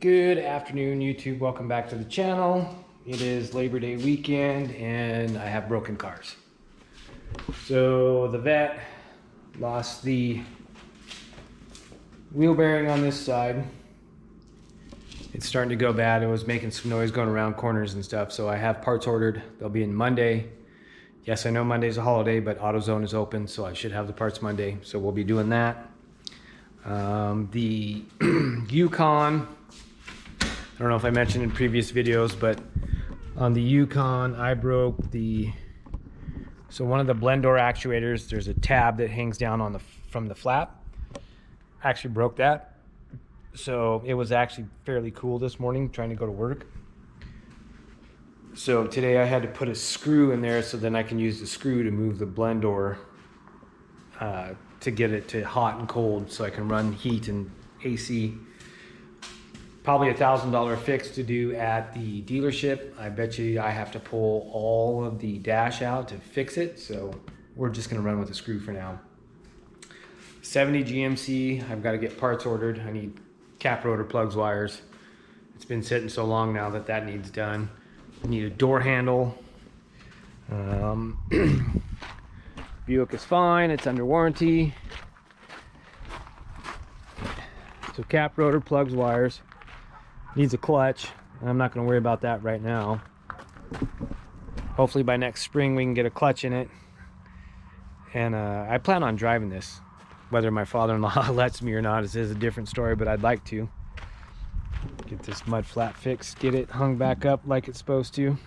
Good afternoon, YouTube. Welcome back to the channel. It is Labor Day weekend and I have broken cars. So the vet lost the wheel bearing on this side. It's starting to go bad. It was making some noise going around corners and stuff. So I have parts ordered. They'll be in Monday. Yes, I know Monday's a holiday, but Autozone is open, so I should have the parts Monday. So we'll be doing that. The Yukon, I don't know if I mentioned in previous videos, but on the Yukon, I broke so one of the blend door actuators, there's a tab that hangs down from the flap. I actually broke that. So it was actually fairly cool this morning trying to go to work. So today I had to put a screw in there so then I can use the screw to move the blend door to get it to hot and cold so I can run heat and AC. Probably $1,000 fix to do at the dealership. I bet you I have to pull all of the dash out to fix it. So we're just gonna run with a screw for now. 70 GMC, I've got to get parts ordered. I need cap rotor plugs, wires. It's been sitting so long now that needs done. I need a door handle. Buick is fine, it's under warranty. So cap rotor plugs, wires. Needs a clutch. I'm not going to worry about that right now. Hopefully by next spring we can get a clutch in it. And I plan on driving this. Whether my father-in-law lets me or not is a different story, but I'd like to. Get this mud flat fixed, get it hung back up like it's supposed to.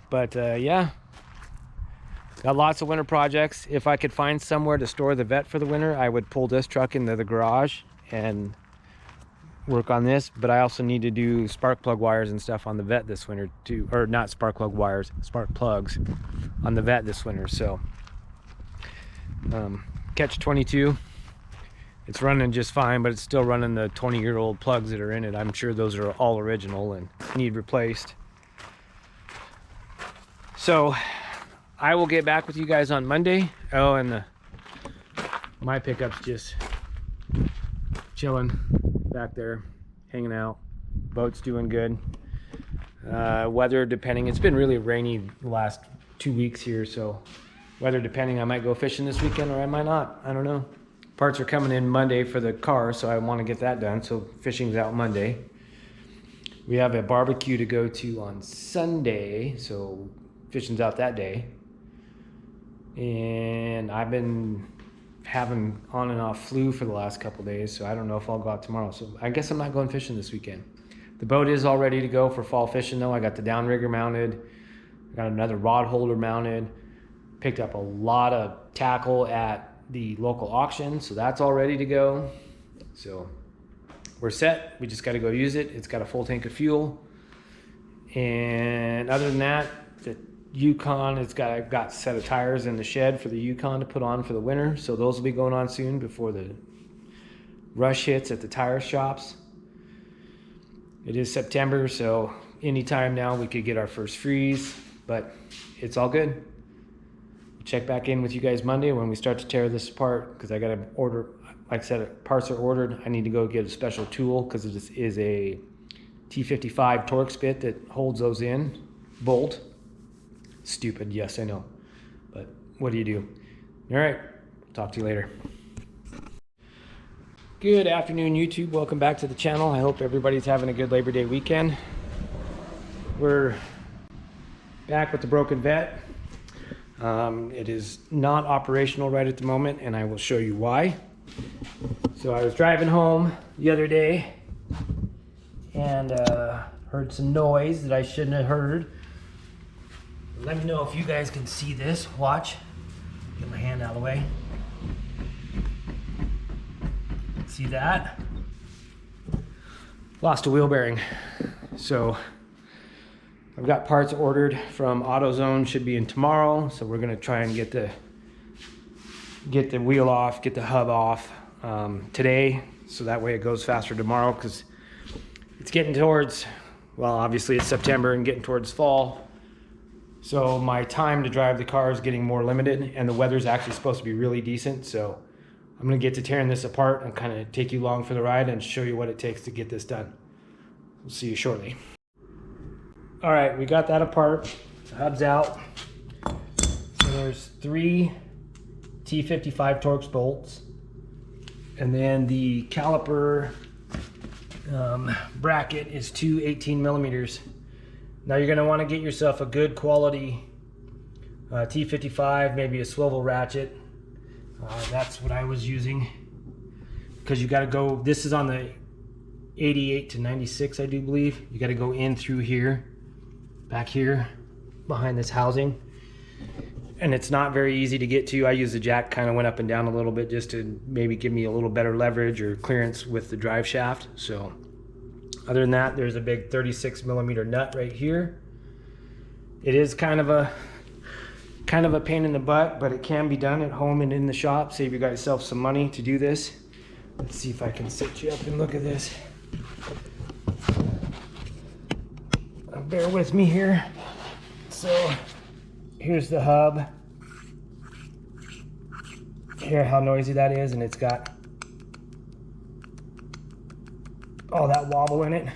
But yeah, got lots of winter projects. If I could find somewhere to store the vet for the winter, I would pull this truck into the garage and work on this. But I also need to do spark plug wires and stuff on the vet this winter too, or not spark plug wires, spark plugs on the vet this winter. So catch 22, it's running just fine, but it's still running the 20-year-old plugs that are in it. I'm sure those are all original and need replaced. So I will get back with you guys on Monday. Oh, and my pickup's just chilling back there, hanging out. Boat's doing good. Weather depending, it's been really rainy the last 2 weeks here, so weather depending, I might go fishing this weekend or I might not. I don't know. Parts are coming in Monday for the car, so I want to get that done. So fishing's out Monday. We have a barbecue to go to on Sunday, so fishing's out that day. And I've been having on and off flu for the last couple days, so I don't know if I'll go out tomorrow. So I guess I'm not going fishing this weekend. The boat is all ready to go for fall fishing though. I got the downrigger mounted, I got another rod holder mounted, picked up a lot of tackle at the local auction, so that's all ready to go. So we're set. We just got to go use it. It's got a full tank of fuel, and other than that, the Yukon, I've got a set of tires in the shed for the Yukon to put on for the winter, so those will be going on soon before the rush hits at the tire shops. It is September, so anytime now we could get our first freeze, but it's all good. Check back in with you guys Monday when we start to tear this apart, because I got to order, like I said, parts are ordered. I need to go get a special tool because it is a T55 Torx bit that holds those in, bolt. Stupid, yes, I know, but what do you do? All right, talk to you later. Good afternoon, YouTube. Welcome back to the channel. I hope everybody's having a good Labor Day weekend. We're back with the broken vet. It is not operational right at the moment, and I will show you why. So I was driving home the other day and heard some noise that I shouldn't have heard. Let me know if you guys can see this. Watch. Get my hand out of the way. See that? Lost a wheel bearing. So I've got parts ordered from Autozone, should be in tomorrow. So we're gonna try and get the wheel off, get the hub off today, so that way it goes faster tomorrow, because it's getting towards, well, obviously it's September and getting towards fall. So my time to drive the car is getting more limited, and the weather's actually supposed to be really decent. So I'm gonna get to tearing this apart and kind of take you along for the ride and show you what it takes to get this done. We'll see you shortly. All right, we got that apart. The hub's out. So there's 3 T55 Torx bolts. And then the caliper bracket is 2 18 millimeters. Now you're gonna wanna get yourself a good quality T55, maybe a swivel ratchet. That's what I was using. Because you gotta go, this is on the 88 to 96, I do believe. You gotta go in through here, back here, behind this housing. And it's not very easy to get to. I use the jack, kind of went up and down a little bit just to maybe give me a little better leverage or clearance with the drive shaft. So other than that, there's a big 36 millimeter nut right here. It is kind of a pain in the butt, but it can be done at home and in the shop. Save you guys yourself some money to do this. Let's see if I can sit you up and look at this. Bear with me here. So here's the hub. Hear how noisy that is, and it's got all that wobble in it.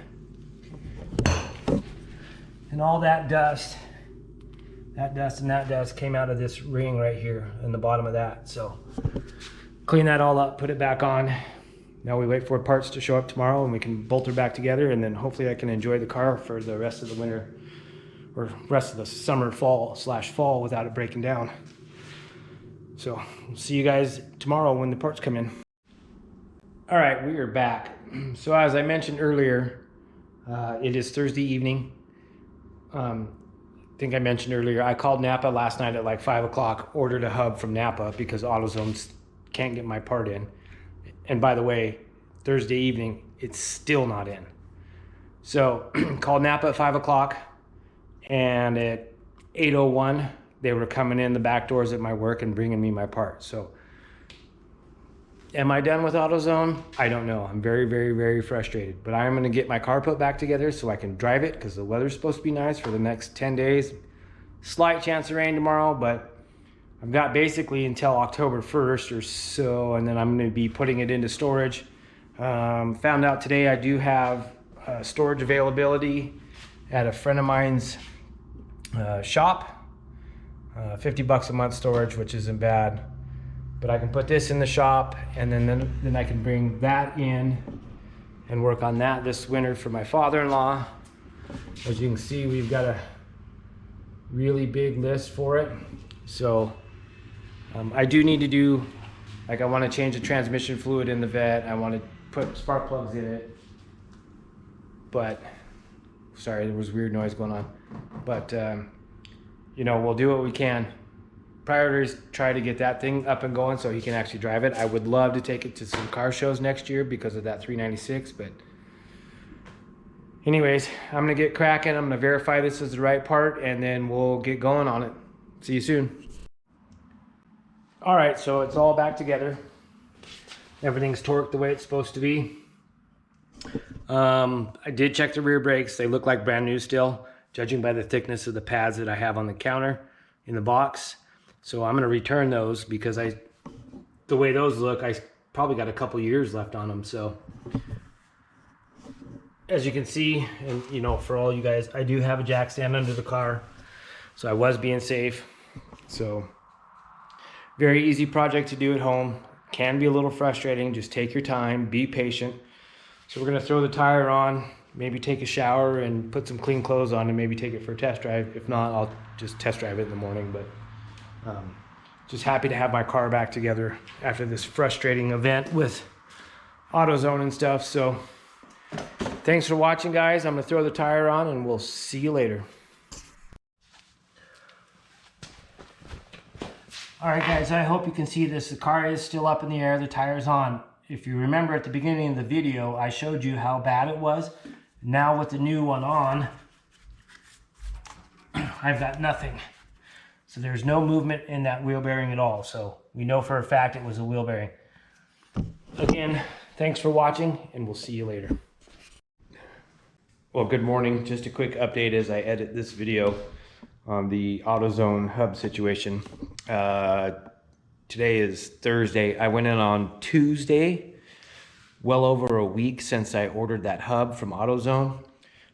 And all that dust and that dust came out of this ring right here in the bottom of that. So clean that all up, put it back on. Now we wait for parts to show up tomorrow and we can bolt her back together, and then hopefully I can enjoy the car for the rest of the winter or rest of the summer, fall without it breaking down. So we'll see you guys tomorrow when the parts come in. All right, we are back. So as I mentioned earlier, it is Thursday evening. I think I mentioned earlier, I called Napa last night at like 5 o'clock, ordered a hub from Napa because Autozone can't get my part in. And by the way, Thursday evening, it's still not in. So called Napa at 5 o'clock, and at 8:01, they were coming in the back doors at my work and bringing me my part. So am I done with Autozone? I don't know. I'm very, very, very frustrated. But I'm going to get my car put back together so I can drive it, because the weather's supposed to be nice for the next 10 days. Slight chance of rain tomorrow, but I've got basically until October 1st or so, and then I'm going to be putting it into storage. Found out today I do have storage availability at a friend of mine's shop. 50 bucks a month storage, which isn't bad. But I can put this in the shop, and then I can bring that in and work on that this winter for my father-in-law. As you can see, we've got a really big list for it. So I do need to do, like, I want to change the transmission fluid in the vet. I want to put spark plugs in it. But, sorry, there was weird noise going on. But, you know, we'll do what we can. Priority is try to get that thing up and going so he can actually drive it. I would love to take it to some car shows next year because of that 396, but anyways, I'm gonna get cracking. I'm gonna verify this is the right part, and then we'll get going on it. See you soon. All right, so it's all back together. Everything's torqued the way it's supposed to be. I did check the rear brakes. They look like brand new still, judging by the thickness of the pads that I have on the counter in the box. So I'm going to return those because the way those look, I probably got a couple years left on them. So as you can see, and you know, for all you guys, I do have a jack stand under the car. So I was being safe. So very easy project to do at home. Can be a little frustrating. Just take your time, be patient. So we're going to throw the tire on, maybe take a shower and put some clean clothes on and maybe take it for a test drive. If not, I'll just test drive it in the morning. But just happy to have my car back together after this frustrating event with Autozone and stuff. So thanks for watching, guys. I'm going to throw the tire on and we'll see you later. All right, guys, I hope you can see this. The car is still up in the air. The tire's on. If you remember at the beginning of the video, I showed you how bad it was. Now with the new one on, I've got nothing. So there's no movement in that wheel bearing at all. So we know for a fact it was a wheel bearing. Again, thanks for watching, and we'll see you later. Well, good morning. Just a quick update as I edit this video on the AutoZone hub situation. Today is Thursday. I went in on Tuesday, well over a week since I ordered that hub from AutoZone.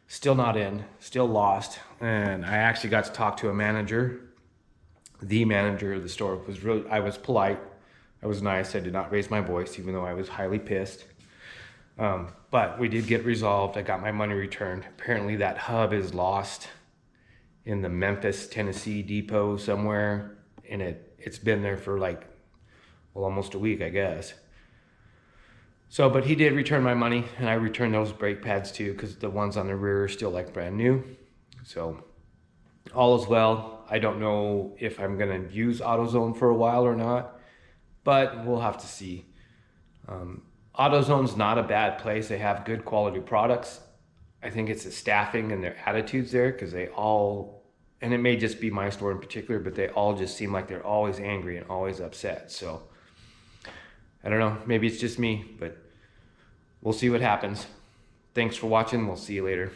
Still not in, still lost. And I actually got to talk to a manager. The manager of the store was really, I was polite. I was nice. I did not raise my voice, even though I was highly pissed. But we did get resolved. I got my money returned. Apparently that hub is lost in the Memphis, Tennessee depot somewhere. And it's been there for like, well, almost a week, I guess. So, but he did return my money, and I returned those brake pads too, because the ones on the rear are still like brand new. So all is well. I don't know if I'm gonna use AutoZone for a while or not, but we'll have to see. AutoZone's not a bad place. They have good quality products. I think it's the staffing and their attitudes there, because they all, and it may just be my store in particular, but they all just seem like they're always angry and always upset. So I don't know, maybe it's just me, but we'll see what happens. Thanks for watching. We'll see you later.